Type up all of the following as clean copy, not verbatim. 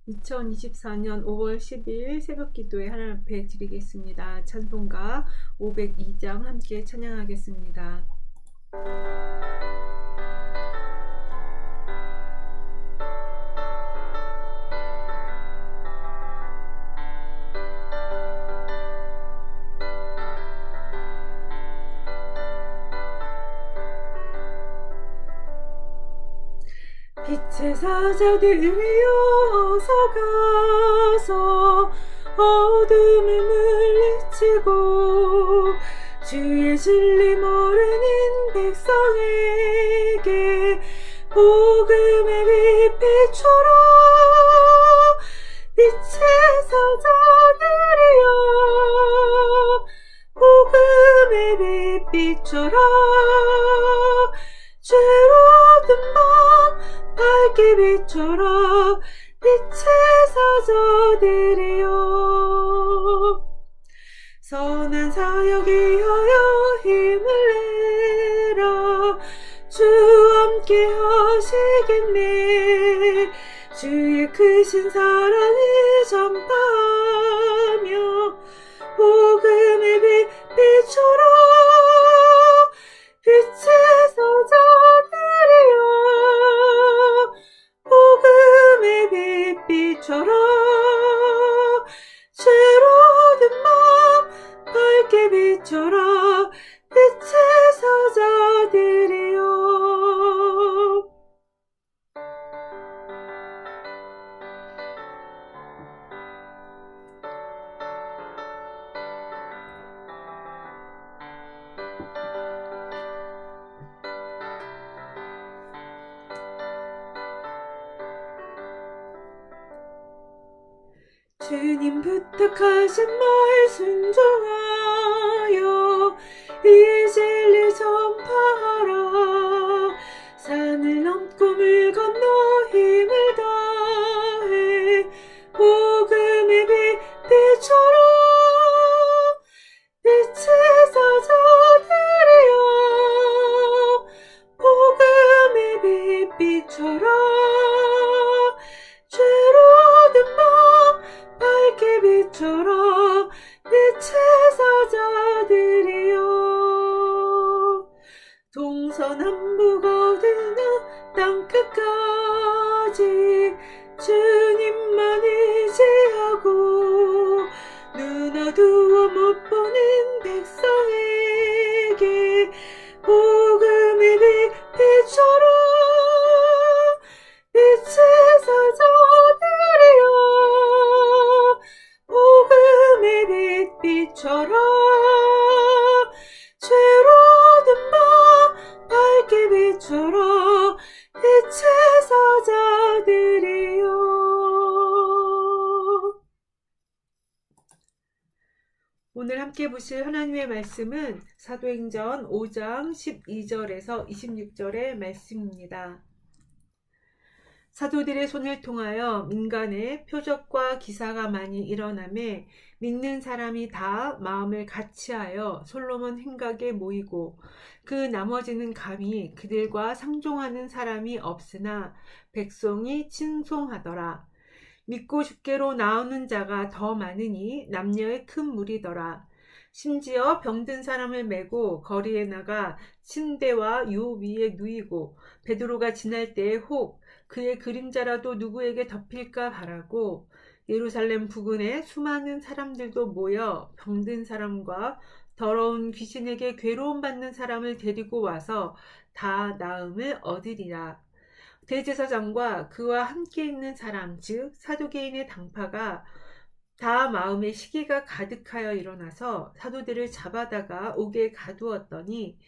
2024년 5월 10일 새벽 기도에 하나님 앞에 드리겠습니다. 찬송가 502장 함께 찬양하겠습니다. 빛의 사자들이여 어서 가서 어둠을 물리치고 주의 진리 모르는 백성에게 복음의 빛 비춰라. 빛의 사자들이여 복음의 빛 비춰라. 죄로든 밤 밝게 비춰라. 빛의 사자들이여 선한 사역에 하여 힘을 내라. 주 함께 하시겠네. 주의 크신 사랑을 전파하며 복음의 빛 비춰라. 빛의 사자들이여 복음의 빛 비춰라. 죄로든 밤 밝게 비춰라. 빛의 사자들이여 주님 부탁하신 말 순종하여 이 진리 전파하라. 산을 넘고 물 건너 힘을 다해 복음의 빛 비춰라. 빛의 사자들이여 복음의 빛 비춰라. 죄로든 밤 밝게 비춰라. 빛의 사자들이여 동서남북 어디나 땅끝까지 주님만 의지하고 눈 어두워 못 보는 백성에게 복음의 빛 비춰라. 빛의 사자들이여 복음의 빛 비춰라. 죄로든 밤 밝게 비춰라. 빛의 사자들이여 오늘 함께 보실 하나님의 말씀은 사도행전 5장 12절에서 26절의 말씀입니다. 사도들의 손을 통하여 민간에 표적과 기사가 많이 일어나매 믿는 사람이 다 마음을 같이하여 솔로몬 행각에 모이고 그 나머지는 감히 그들과 상종하는 사람이 없으나 백성이 친송하더라. 믿고 주께로 나오는 자가 더 많으니 남녀의 큰 무리더라. 심지어 병든 사람을 메고 거리에 나가 침대와 요 위에 누이고 베드로가 지날 때에 혹 그의 그림자라도 누구에게 덮일까 바라고 예루살렘 부근에 수많은 사람들도 모여 병든 사람과 더러운 귀신에게 괴로움 받는 사람을 데리고 와서 다 나음을 얻으리라. 대제사장과 그와 함께 있는 사람 즉 사두개인의 당파가 다 마음에 시기가 가득하여 일어나서 사도들을 잡아다가 옥에 가두었더니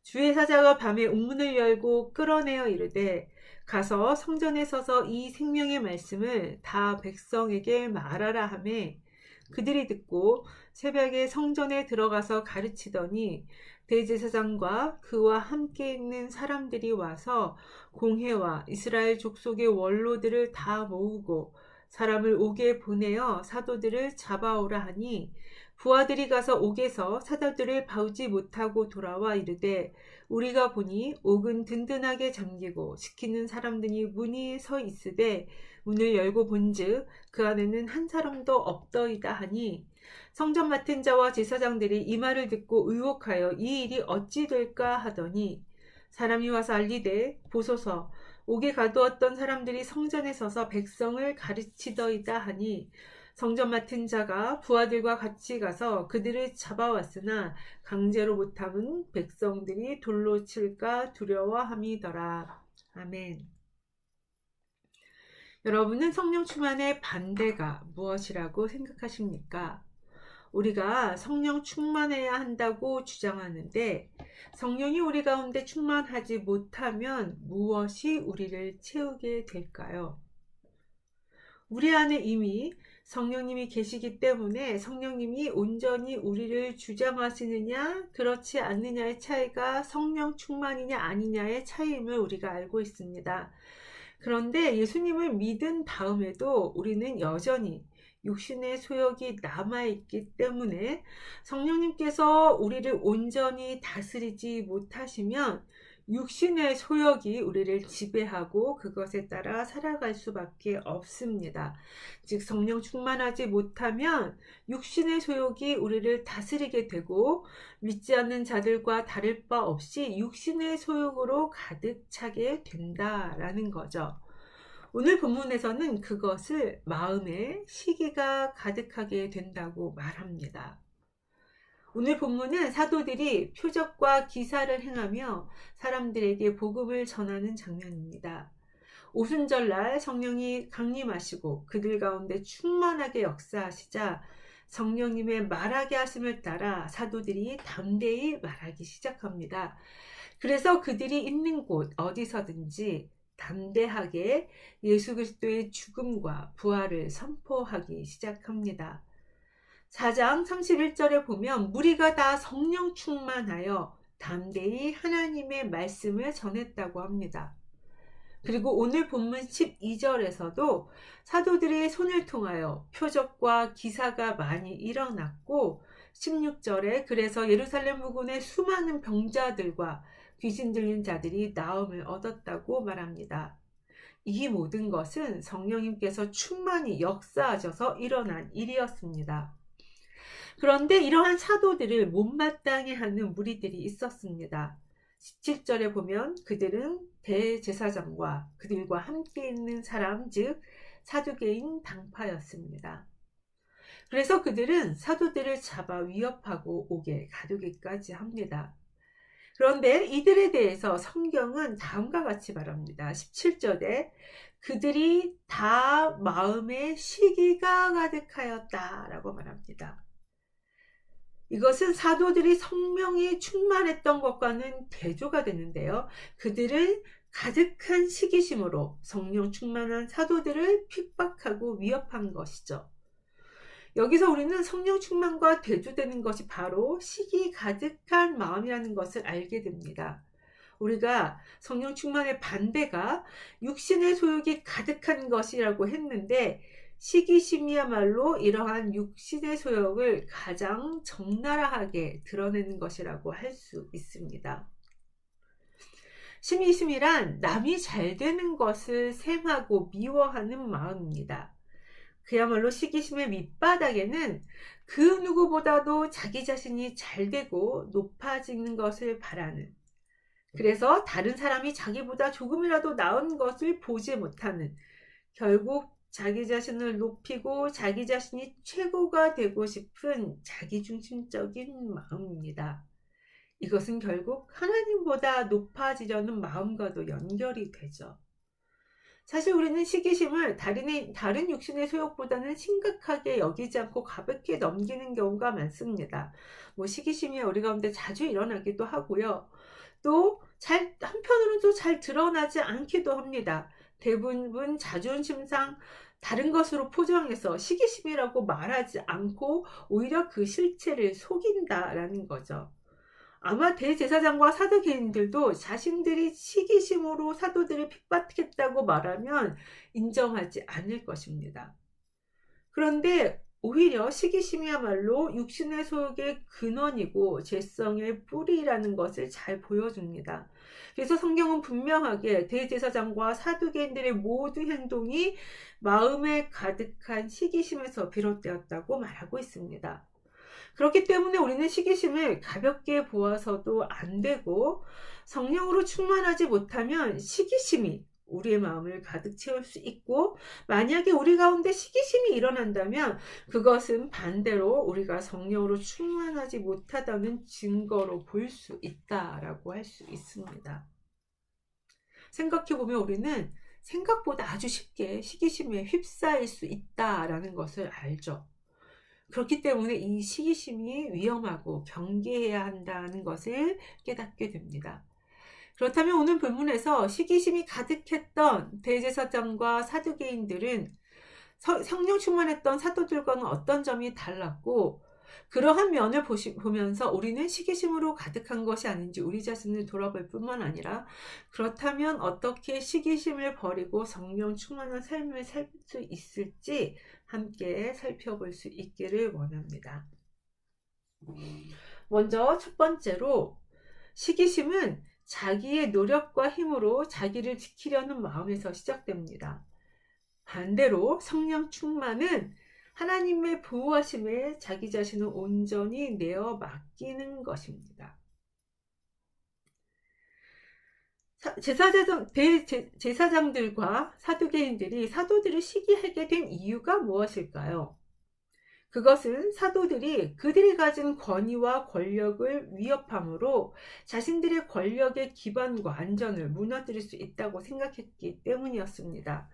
주의 사자가 밤에 옥문을 열고 끌어내어 이르되 가서 성전에 서서 이 생명의 말씀을 다 백성에게 말하라 하매 그들이 듣고 새벽에 성전에 들어가서 가르치더니 대제사장과 그와 함께 있는 사람들이 와서 공회와 이스라엘 족속의 원로들을 다 모으고 사람을 옥에 보내어 사도들을 잡아오라 하니 부하들이 가서 옥에서 사도들을 봐오지 못하고 돌아와 이르되 우리가 보니 옥은 든든하게 잠기고 지키는 사람들이 문이 서 있으되 문을 열고 본즉 그 안에는 한 사람도 없더이다 하니 성전 맡은 자와 제사장들이 이 말을 듣고 의혹하여 이 일이 어찌 될까 하더니 사람이 와서 알리되 보소서 옥에 가두었던 사람들이 성전에 서서 백성을 가르치더이다 하니 성전 맡은 자가 부하들과 같이 가서 그들을 잡아왔으나 강제로 못함은 백성들이 돌로 칠까 두려워함이더라. 아멘. 여러분은 성령 충만의 반대가 무엇이라고 생각하십니까? 우리가 성령 충만해야 한다고 주장하는데 성령이 우리 가운데 충만하지 못하면 무엇이 우리를 채우게 될까요? 우리 안에 이미 성령님이 계시기 때문에 성령님이 온전히 우리를 주장하시느냐 그렇지 않느냐의 차이가 성령 충만이냐 아니냐의 차이임을 우리가 알고 있습니다. 그런데 예수님을 믿은 다음에도 우리는 여전히 육신의 소욕이 남아있기 때문에 성령님께서 우리를 온전히 다스리지 못하시면 육신의 소욕이 우리를 지배하고 그것에 따라 살아갈 수밖에 없습니다. 즉 성령 충만하지 못하면 육신의 소욕이 우리를 다스리게 되고 믿지 않는 자들과 다를 바 없이 육신의 소욕으로 가득 차게 된다라는 거죠. 오늘 본문에서는 그것을 마음에 시기가 가득하게 된다고 말합니다. 오늘 본문은 사도들이 표적과 기사를 행하며 사람들에게 복음을 전하는 장면입니다. 오순절날 성령이 강림하시고 그들 가운데 충만하게 역사하시자 성령님의 말하게 하심을 따라 사도들이 담대히 말하기 시작합니다. 그래서 그들이 있는 곳 어디서든지 담대하게 예수 그리스도의 죽음과 부활을 선포하기 시작합니다. 4장 31절에 보면 무리가 다 성령 충만하여 담대히 하나님의 말씀을 전했다고 합니다. 그리고 오늘 본문 12절에서도 사도들의 손을 통하여 표적과 기사가 많이 일어났고 16절에 그래서 예루살렘 부근의 수많은 병자들과 귀신 들린 자들이 나음을 얻었다고 말합니다. 이 모든 것은 성령님께서 충만히 역사하셔서 일어난 일이었습니다. 그런데 이러한 사도들을 못마땅해 하는 무리들이 있었습니다. 17절에 보면 그들은 대제사장과 그들과 함께 있는 사람 즉 사두개인 당파였습니다. 그래서 그들은 사도들을 잡아 위협하고 옥에 가두기까지 합니다. 그런데 이들에 대해서 성경은 다음과 같이 말합니다. 17절에 그들이 다 마음에 시기가 가득하였다 라고 말합니다. 이것은 사도들이 성령이 충만했던 것과는 대조가 되는데요. 그들은 가득한 시기심으로 성령 충만한 사도들을 핍박하고 위협한 것이죠. 여기서 우리는 성령 충만과 대조되는 것이 바로 시기 가득한 마음이라는 것을 알게 됩니다. 우리가 성령 충만의 반대가 육신의 소욕이 가득한 것이라고 했는데 시기심이야말로 이러한 육신의 소욕을 가장 적나라하게 드러내는 것이라고 할 수 있습니다. 시기심이란 남이 잘 되는 것을 셈하고 미워하는 마음입니다. 그야말로 시기심의 밑바닥에는 그 누구보다도 자기 자신이 잘 되고 높아지는 것을 바라는, 그래서 다른 사람이 자기보다 조금이라도 나은 것을 보지 못하는, 결국 자기 자신을 높이고 자기 자신이 최고가 되고 싶은 자기중심적인 마음입니다. 이것은 결국 하나님보다 높아지려는 마음과도 연결이 되죠. 사실 우리는 시기심을 다른 육신의 소욕보다는 심각하게 여기지 않고 가볍게 넘기는 경우가 많습니다. 시기심이 우리 가운데 자주 일어나기도 하고요. 또 한편으로는 또 잘 드러나지 않기도 합니다. 대부분 자존심상 다른 것으로 포장해서 시기심이라고 말하지 않고 오히려 그 실체를 속인다라는 거죠. 아마 대제사장과 사도개인들도 자신들이 시기심으로 사도들을 핍박했다고 말하면 인정하지 않을 것입니다. 그런데 오히려 시기심이야말로 육신의 소욕의 근원이고 죄성의 뿌리라는 것을 잘 보여줍니다. 그래서 성경은 분명하게 대제사장과 사두개인들의 모든 행동이 마음에 가득한 시기심에서 비롯되었다고 말하고 있습니다. 그렇기 때문에 우리는 시기심을 가볍게 보아서도 안 되고, 성령으로 충만하지 못하면 시기심이 우리의 마음을 가득 채울 수 있고, 만약에 우리 가운데 시기심이 일어난다면 그것은 반대로 우리가 성령으로 충만하지 못하다는 증거로 볼 수 있다라고 할 수 있습니다. 생각해보면 우리는 생각보다 아주 쉽게 시기심에 휩싸일 수 있다라는 것을 알죠. 그렇기 때문에 이 시기심이 위험하고 경계해야 한다는 것을 깨닫게 됩니다. 그렇다면 오늘 본문에서 시기심이 가득했던 대제사장과 사두개인들은 성령 충만했던 사도들과는 어떤 점이 달랐고, 그러한 면을 보면서 우리는 시기심으로 가득한 것이 아닌지 우리 자신을 돌아볼 뿐만 아니라, 그렇다면 어떻게 시기심을 버리고 성령 충만한 삶을 살 수 있을지 함께 살펴볼 수 있기를 원합니다. 먼저 첫 번째로, 시기심은 자기의 노력과 힘으로 자기를 지키려는 마음에서 시작됩니다. 반대로 성령 충만은 하나님의 보호하심에 자기 자신을 온전히 내어 맡기는 것입니다. 제사장들과 사두개인들이 사도들을 시기하게 된 이유가 무엇일까요? 그것은 사도들이 그들이 가진 권위와 권력을 위협함으로 자신들의 권력의 기반과 안전을 무너뜨릴 수 있다고 생각했기 때문이었습니다.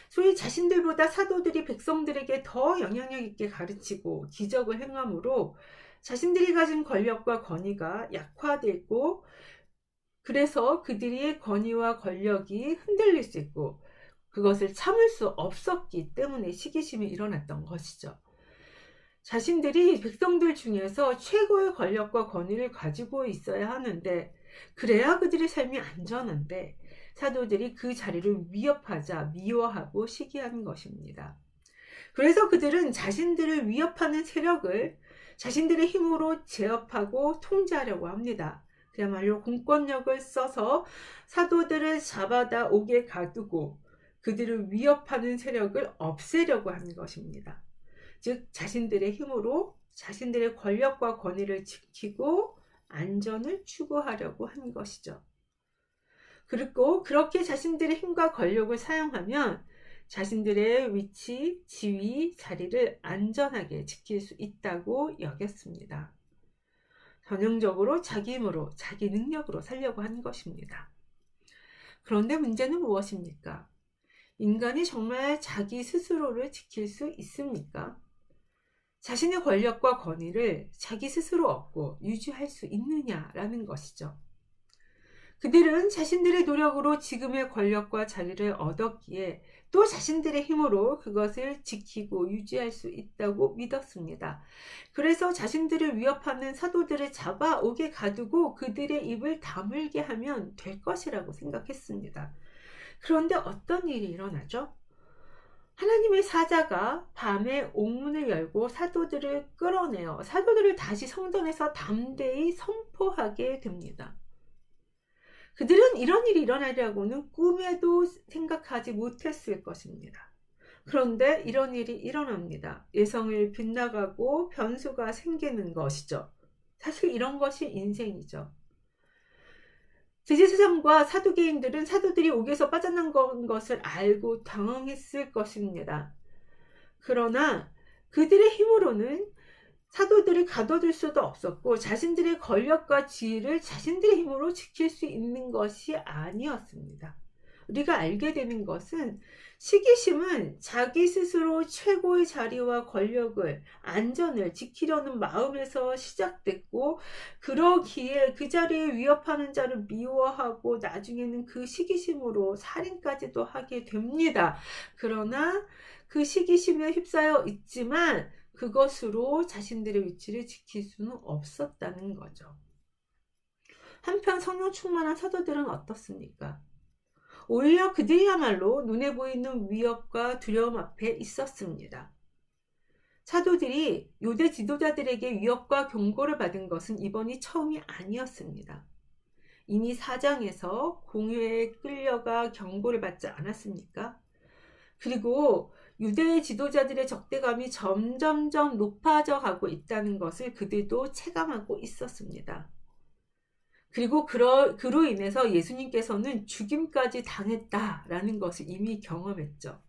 소위 자신들보다 사도들이 백성들에게 더 영향력 있게 가르치고 기적을 행함으로 자신들이 가진 권력과 권위가 약화되고, 그래서 그들의 권위와 권력이 흔들릴 수 있고 그것을 참을 수 없었기 때문에 시기심이 일어났던 것이죠. 자신들이 백성들 중에서 최고의 권력과 권위를 가지고 있어야 하는데, 그래야 그들의 삶이 안전한데 사도들이 그 자리를 위협하자 미워하고 시기하는 것입니다. 그래서 그들은 자신들을 위협하는 세력을 자신들의 힘으로 제압하고 통제하려고 합니다. 그야말로 공권력을 써서 사도들을 잡아다 옥에 가두고 그들을 위협하는 세력을 없애려고 하는 것입니다. 즉 자신들의 힘으로 자신들의 권력과 권위를 지키고 안전을 추구하려고 하는 것이죠. 그리고 그렇게 자신들의 힘과 권력을 사용하면 자신들의 위치, 지위, 자리를 안전하게 지킬 수 있다고 여겼습니다. 전형적으로 자기 힘으로, 자기 능력으로 살려고 하는 것입니다. 그런데 문제는 무엇입니까? 인간이 정말 자기 스스로를 지킬 수 있습니까? 자신의 권력과 권위를 자기 스스로 얻고 유지할 수 있느냐라는 것이죠. 그들은 자신들의 노력으로 지금의 권력과 자리를 얻었기에 또 자신들의 힘으로 그것을 지키고 유지할 수 있다고 믿었습니다. 그래서 자신들을 위협하는 사도들을 잡아 옥에 가두고 그들의 입을 다물게 하면 될 것이라고 생각했습니다. 그런데 어떤 일이 일어나죠? 하나님의 사자가 밤에 옥문을 열고 사도들을 끌어내어 사도들을 다시 성전에서 담대히 선포하게 됩니다. 그들은 이런 일이 일어나리라고는 꿈에도 생각하지 못했을 것입니다. 그런데 이런 일이 일어납니다. 예성을 빗나가고 변수가 생기는 것이죠. 사실 이런 것이 인생이죠. 대제사장과 사두개인들은 사도들이 옥에서 빠져난 것을 알고 당황했을 것입니다. 그러나 그들의 힘으로는 사도들을 가둬둘 수도 없었고 자신들의 권력과 지위를 자신들의 힘으로 지킬 수 있는 것이 아니었습니다. 우리가 알게 되는 것은 시기심은 자기 스스로 최고의 자리와 권력을, 안전을 지키려는 마음에서 시작됐고, 그러기에 그 자리에 위협하는 자를 미워하고 나중에는 그 시기심으로 살인까지도 하게 됩니다. 그러나 그 시기심에 휩싸여 있지만 그것으로 자신들의 위치를 지킬 수는 없었다는 거죠. 한편 성령 충만한 사도들은 어떻습니까? 오히려 그들이야말로 눈에 보이는 위협과 두려움 앞에 있었습니다. 사도들이 유대 지도자들에게 위협과 경고를 받은 것은 이번이 처음이 아니었습니다. 이미 4장에서 공회에 끌려가 경고를 받지 않았습니까? 그리고 유대 지도자들의 적대감이 점점점 높아져 가고 있다는 것을 그들도 체감하고 있었습니다. 그리고 그로 인해서 예수님께서는 죽임까지 당했다라는 것을 이미 경험했죠.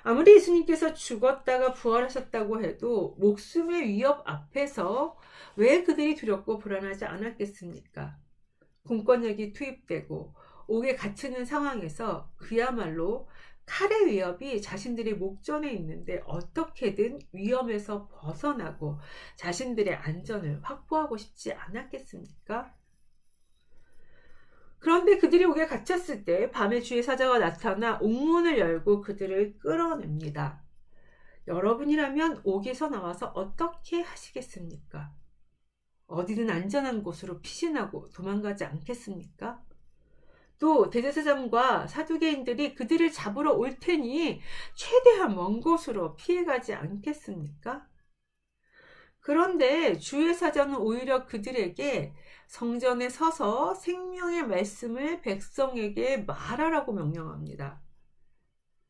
아무리 예수님께서 죽었다가 부활하셨다고 해도 목숨의 위협 앞에서 왜 그들이 두렵고 불안하지 않았겠습니까? 공권력이 투입되고 옥에 갇히는 상황에서 그야말로 칼의 위협이 자신들의 목전에 있는데 어떻게든 위험에서 벗어나고 자신들의 안전을 확보하고 싶지 않았겠습니까? 그런데 그들이 옥에 갇혔을 때 밤에 주의 사자가 나타나 옥문을 열고 그들을 끌어냅니다. 여러분이라면 옥에서 나와서 어떻게 하시겠습니까? 어디든 안전한 곳으로 피신하고 도망가지 않겠습니까? 또 대제사장과 사두개인들이 그들을 잡으러 올 테니 최대한 먼 곳으로 피해가지 않겠습니까? 그런데 주의 사자는 오히려 그들에게 성전에 서서 생명의 말씀을 백성에게 말하라고 명령합니다.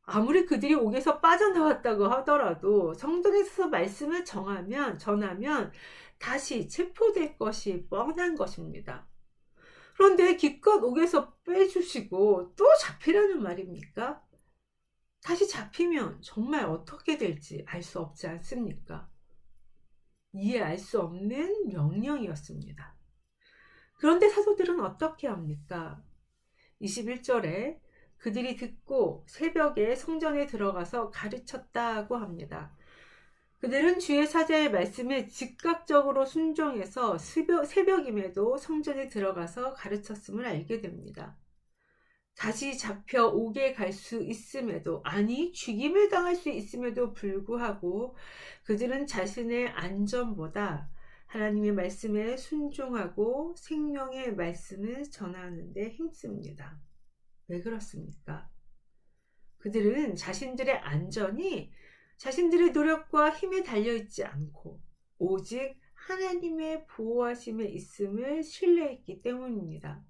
아무리 그들이 옥에서 빠져나왔다고 하더라도 성전에 서서 말씀을 전하면 다시 체포될 것이 뻔한 것입니다. 그런데 기껏 옥에서 빼주시고 또 잡히라는 말입니까? 다시 잡히면 정말 어떻게 될지 알 수 없지 않습니까? 이해할 수 없는 명령이었습니다. 그런데 사도들은 어떻게 합니까? 21절에 그들이 듣고 새벽에 성전에 들어가서 가르쳤다고 합니다. 그들은 주의 사자의 말씀에 즉각적으로 순종해서 새벽임에도 성전에 들어가서 가르쳤음을 알게 됩니다. 다시 잡혀 옥에 갈 수 있음에도, 아니 죽임을 당할 수 있음에도 불구하고 그들은 자신의 안전보다 하나님의 말씀에 순종하고 생명의 말씀을 전하는 데 힘씁니다. 왜 그렇습니까? 그들은 자신들의 안전이 자신들의 노력과 힘에 달려있지 않고 오직 하나님의 보호하심에 있음을 신뢰했기 때문입니다.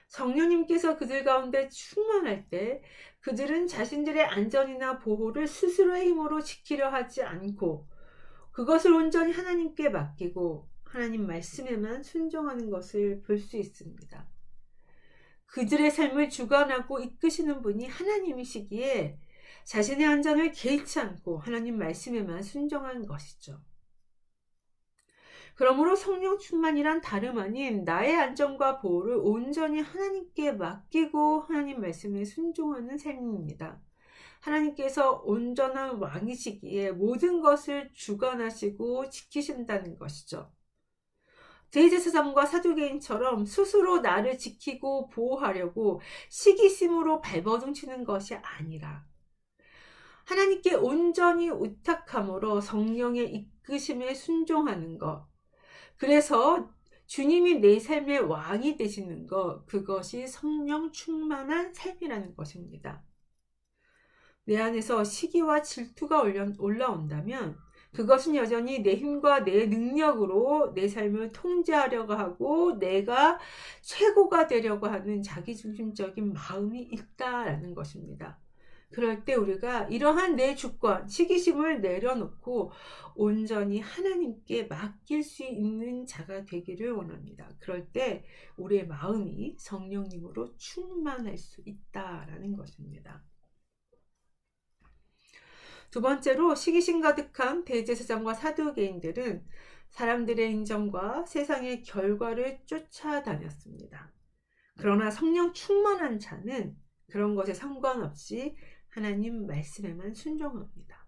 성령님께서 그들 가운데 충만할 때 그들은 자신들의 안전이나 보호를 스스로의 힘으로 지키려 하지 않고 그것을 온전히 하나님께 맡기고 하나님 말씀에만 순종하는 것을 볼 수 있습니다. 그들의 삶을 주관하고 이끄시는 분이 하나님이시기에 자신의 안전을 개의치 않고 하나님 말씀에만 순종한 것이죠. 그러므로 성령 충만이란 다름 아닌 나의 안전과 보호를 온전히 하나님께 맡기고 하나님 말씀에 순종하는 삶입니다. 하나님께서 온전한 왕이시기에 모든 것을 주관하시고 지키신다는 것이죠. 대제사장과 사두개인처럼 스스로 나를 지키고 보호하려고 시기심으로 발버둥치는 것이 아니라 하나님께 온전히 의탁함으로 성령의 이끄심에 순종하는 것, 그래서 주님이 내 삶의 왕이 되시는 것, 그것이 성령 충만한 삶이라는 것입니다. 내 안에서 시기와 질투가 올라온다면 그것은 여전히 내 힘과 내 능력으로 내 삶을 통제하려고 하고 내가 최고가 되려고 하는 자기중심적인 마음이 있다라는 것입니다. 그럴 때 우리가 이러한 내 주권, 시기심을 내려놓고 온전히 하나님께 맡길 수 있는 자가 되기를 원합니다. 그럴 때 우리의 마음이 성령님으로 충만할 수 있다라는 것입니다. 두 번째로 시기심 가득한 대제사장과 사두개인들은 사람들의 인정과 세상의 결과를 쫓아다녔습니다. 그러나 성령 충만한 자는 그런 것에 상관없이 하나님 말씀에만 순종합니다.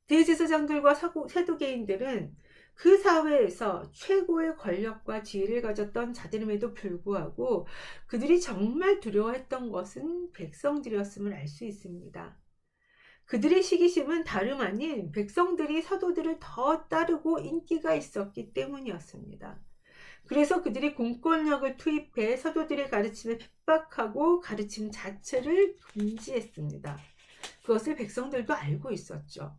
대제사장들과 사두개인들은 그 사회에서 최고의 권력과 지위를 가졌던 자들임에도 불구하고 그들이 정말 두려워했던 것은 백성들이었음을 알 수 있습니다. 그들의 시기심은 다름 아닌 백성들이 사도들을 더 따르고 인기가 있었기 때문이었습니다. 그래서 그들이 공권력을 투입해 사도들의 가르침을 핍박하고 가르침 자체를 금지했습니다. 그것을 백성들도 알고 있었죠.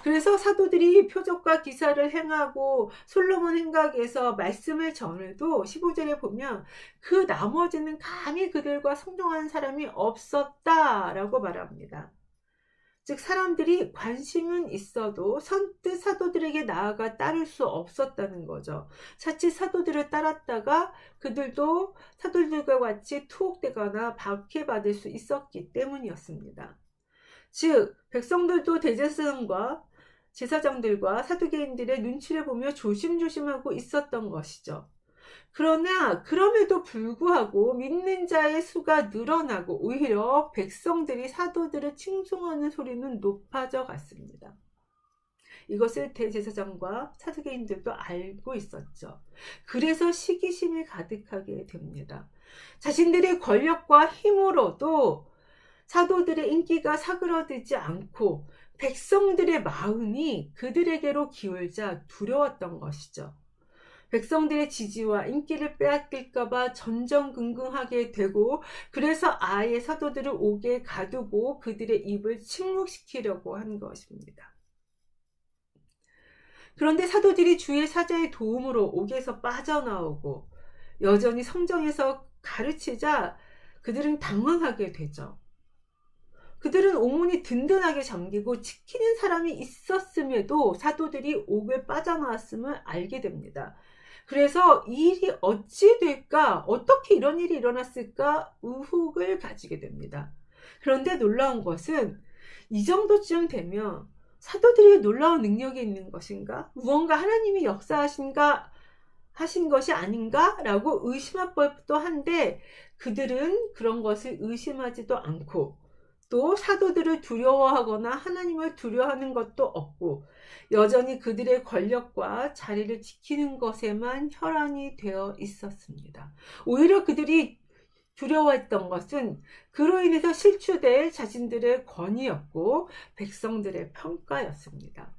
그래서 사도들이 표적과 기사를 행하고 솔로몬 행각에서 말씀을 전해도 15절에 보면 그 나머지는 감히 그들과 성종한 사람이 없었다라고 말합니다. 즉 사람들이 관심은 있어도 선뜻 사도들에게 나아가 따를 수 없었다는 거죠. 자칫 사도들을 따랐다가 그들도 사도들과 같이 투옥되거나 박해받을 수 있었기 때문이었습니다. 즉 백성들도 대제사장과 제사장들과 사두개인들의 눈치를 보며 조심조심하고 있었던 것이죠. 그러나 그럼에도 불구하고 믿는 자의 수가 늘어나고 오히려 백성들이 사도들을 칭송하는 소리는 높아져 갔습니다. 이것을 대제사장과 사두개인들도 알고 있었죠. 그래서 시기심이 가득하게 됩니다. 자신들의 권력과 힘으로도 사도들의 인기가 사그러들지 않고 백성들의 마음이 그들에게로 기울자 두려웠던 것이죠. 백성들의 지지와 인기를 빼앗길까봐 전전긍긍하게 되고 그래서 아예 사도들을 옥에 가두고 그들의 입을 침묵시키려고 한 것입니다. 그런데 사도들이 주의 사자의 도움으로 옥에서 빠져나오고 여전히 성정에서 가르치자 그들은 당황하게 되죠. 그들은 옥문이 든든하게 잠기고 지키는 사람이 있었음에도 사도들이 옥에 빠져나왔음을 알게 됩니다. 그래서 이 일이 어찌 될까? 어떻게 이런 일이 일어났을까? 의혹을 가지게 됩니다. 그런데 놀라운 것은 이 정도쯤 되면 사도들이 놀라운 능력이 있는 것인가? 무언가 하나님이 역사하신가? 하신 것이 아닌가? 라고 의심할 법도 한데 그들은 그런 것을 의심하지도 않고 또 사도들을 두려워하거나 하나님을 두려워하는 것도 없고 여전히 그들의 권력과 자리를 지키는 것에만 혈안이 되어 있었습니다. 오히려 그들이 두려워했던 것은 그로 인해서 실추될 자신들의 권위였고 백성들의 평가였습니다.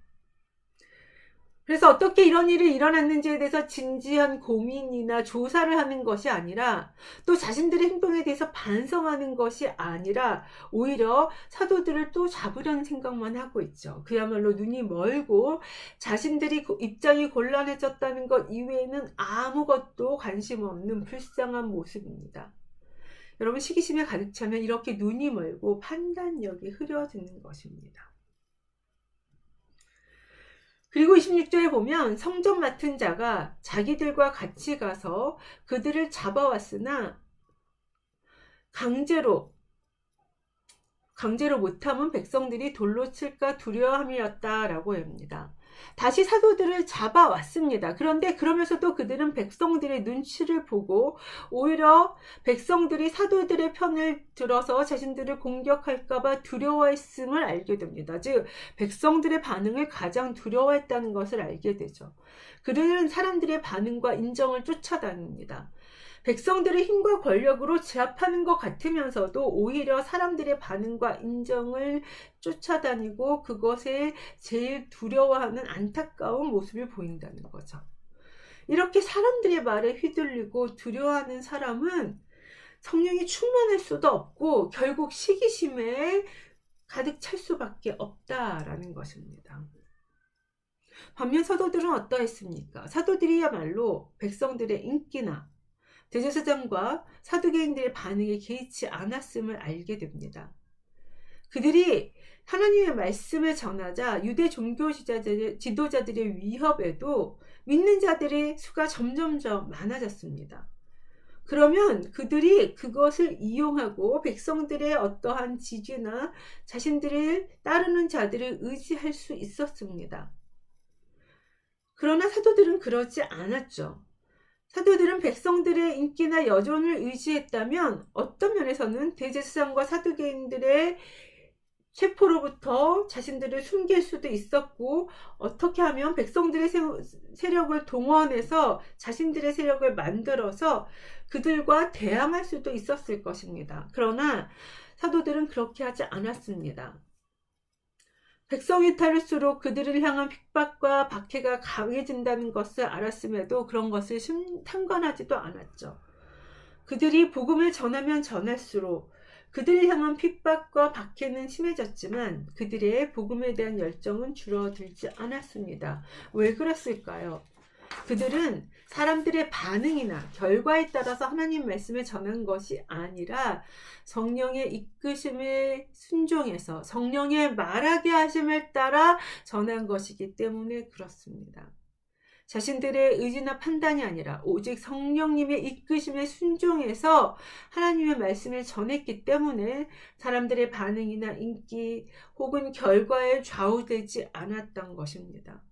그래서 어떻게 이런 일이 일어났는지에 대해서 진지한 고민이나 조사를 하는 것이 아니라 또 자신들의 행동에 대해서 반성하는 것이 아니라 오히려 사도들을 또 잡으려는 생각만 하고 있죠. 그야말로 눈이 멀고 자신들이 입장이 곤란해졌다는 것 이외에는 아무것도 관심 없는 불쌍한 모습입니다. 여러분 시기심에 가득 차면 이렇게 눈이 멀고 판단력이 흐려지는 것입니다. 그리고 26절에 보면 성전 맡은 자가 자기들과 같이 가서 그들을 잡아왔으나 강제로 못하면 백성들이 돌로 칠까 두려워함이었다라고 합니다. 다시 사도들을 잡아왔습니다. 그런데 그러면서도 그들은 백성들의 눈치를 보고 오히려 백성들이 사도들의 편을 들어서 자신들을 공격할까봐 두려워했음을 알게 됩니다. 즉 백성들의 반응을 가장 두려워했다는 것을 알게 되죠. 그들은 사람들의 반응과 인정을 쫓아다닙니다. 백성들의 힘과 권력으로 제압하는 것 같으면서도 오히려 사람들의 반응과 인정을 쫓아다니고 그것에 제일 두려워하는 안타까운 모습을 보인다는 거죠. 이렇게 사람들의 말에 휘둘리고 두려워하는 사람은 성령이 충만할 수도 없고 결국 시기심에 가득 찰 수밖에 없다라는 것입니다. 반면 사도들은 어떠했습니까? 사도들이야말로 백성들의 인기나 대제사장과 사두개인들의 반응에 개의치 않았음을 알게 됩니다. 그들이 하나님의 말씀을 전하자 유대 종교 지도자들의 위협에도 믿는 자들의 수가 점점점 많아졌습니다. 그러면 그들이 그것을 이용하고 백성들의 어떠한 지지나 자신들을 따르는 자들을 의지할 수 있었습니다. 그러나 사도들은 그러지 않았죠. 사도들은 백성들의 인기나 여존을 의지했다면 어떤 면에서는 대제사장과 사두개인들의 체포로부터 자신들을 숨길 수도 있었고 어떻게 하면 백성들의 세력을 동원해서 자신들의 세력을 만들어서 그들과 대항할 수도 있었을 것입니다. 그러나 사도들은 그렇게 하지 않았습니다. 백성이 탈수록 그들을 향한 핍박과 박해가 강해진다는 것을 알았음에도 그런 것을 상관하지도 않았죠. 그들이 복음을 전하면 전할수록 그들을 향한 핍박과 박해는 심해졌지만 그들의 복음에 대한 열정은 줄어들지 않았습니다. 왜 그랬을까요? 그들은 사람들의 반응이나 결과에 따라서 하나님 말씀을 전한 것이 아니라 성령의 이끄심에 순종해서 성령의 말하게 하심을 따라 전한 것이기 때문에 그렇습니다. 자신들의 의지나 판단이 아니라 오직 성령님의 이끄심에 순종해서 하나님의 말씀을 전했기 때문에 사람들의 반응이나 인기 혹은 결과에 좌우되지 않았던 것입니다.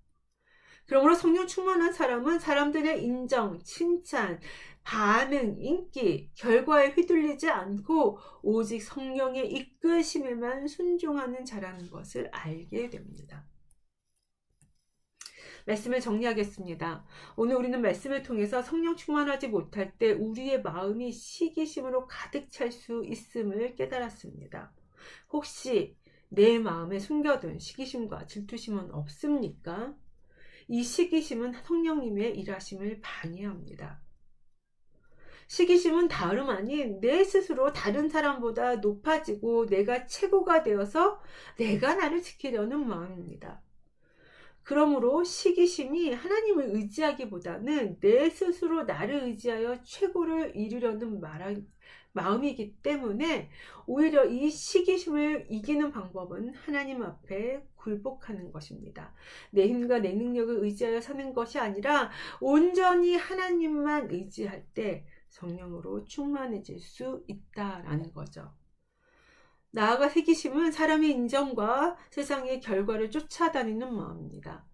그러므로 성령 충만한 사람은 사람들의 인정, 칭찬, 반응, 인기, 결과에 휘둘리지 않고 오직 성령의 이끄심에만 순종하는 자라는 것을 알게 됩니다. 말씀을 정리하겠습니다. 오늘 우리는 말씀을 통해서 성령 충만하지 못할 때 우리의 마음이 시기심으로 가득 찰 수 있음을 깨달았습니다. 혹시 내 마음에 숨겨둔 시기심과 질투심은 없습니까? 이 시기심은 성령님의 일하심을 방해합니다. 시기심은 다름 아닌 내 스스로 다른 사람보다 높아지고 내가 최고가 되어서 내가 나를 지키려는 마음입니다. 그러므로 시기심이 하나님을 의지하기보다는 내 스스로 나를 의지하여 최고를 이루려는 마음이기 때문에 오히려 이 시기심을 이기는 방법은 하나님 앞에 굴복하는 것입니다. 내 힘과 내 능력을 의지하여 사는 것이 아니라 온전히 하나님만 의지할 때 성령으로 충만해질 수 있다라는 거죠. 나아가 시기심은 사람의 인정과 세상의 결과를 쫓아다니는 마음입니다.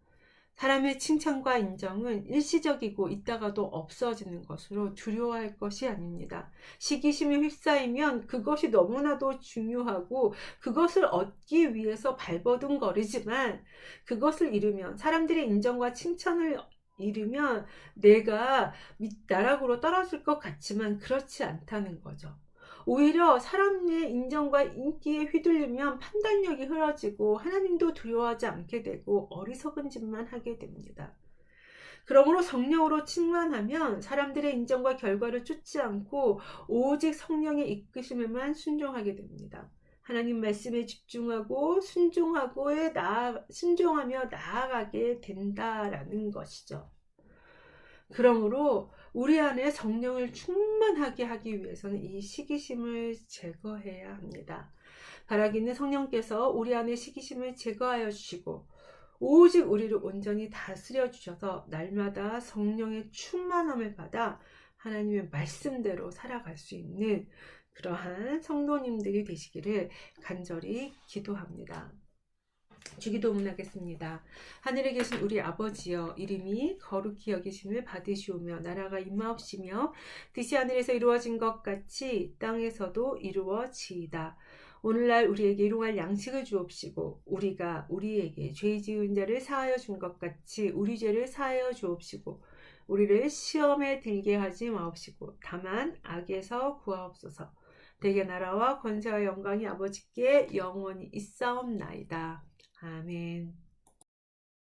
사람의 칭찬과 인정은 일시적이고 있다가도 없어지는 것으로 두려워할 것이 아닙니다. 시기심에 휩싸이면 그것이 너무나도 중요하고 그것을 얻기 위해서 발버둥거리지만 그것을 잃으면 사람들의 인정과 칭찬을 잃으면 내가 나락으로 떨어질 것 같지만 그렇지 않다는 거죠. 오히려 사람의 인정과 인기에 휘둘리면 판단력이 흐려지고 하나님도 두려워하지 않게 되고 어리석은 짓만 하게 됩니다. 그러므로 성령으로 충만하면 사람들의 인정과 결과를 쫓지 않고 오직 성령의 이끄심에만 순종하게 됩니다. 하나님 말씀에 집중하고 순종하며 나아가게 된다라는 것이죠. 그러므로 우리 안에 성령을 충만하게 하기 위해서는 이 시기심을 제거해야 합니다. 바라기는 성령께서 우리 안에 시기심을 제거하여 주시고 오직 우리를 온전히 다스려 주셔서 날마다 성령의 충만함을 받아 하나님의 말씀대로 살아갈 수 있는 그러한 성도님들이 되시기를 간절히 기도합니다. 주기도문 하겠습니다. 하늘에 계신 우리 아버지여, 이름이 거룩히 여기심을 받으시오며 나라가 임하옵시며 뜻이 하늘에서 이루어진 것 같이 땅에서도 이루어지이다. 오늘날 우리에게 일용할 양식을 주옵시고 우리가 우리에게 죄 지은 자를 사하여 준 것 같이 우리 죄를 사하여 주옵시고 우리를 시험에 들게 하지 마옵시고 다만 악에서 구하옵소서. 대개 나라와 권세와 영광이 아버지께 영원히 있사옵나이다. 아멘.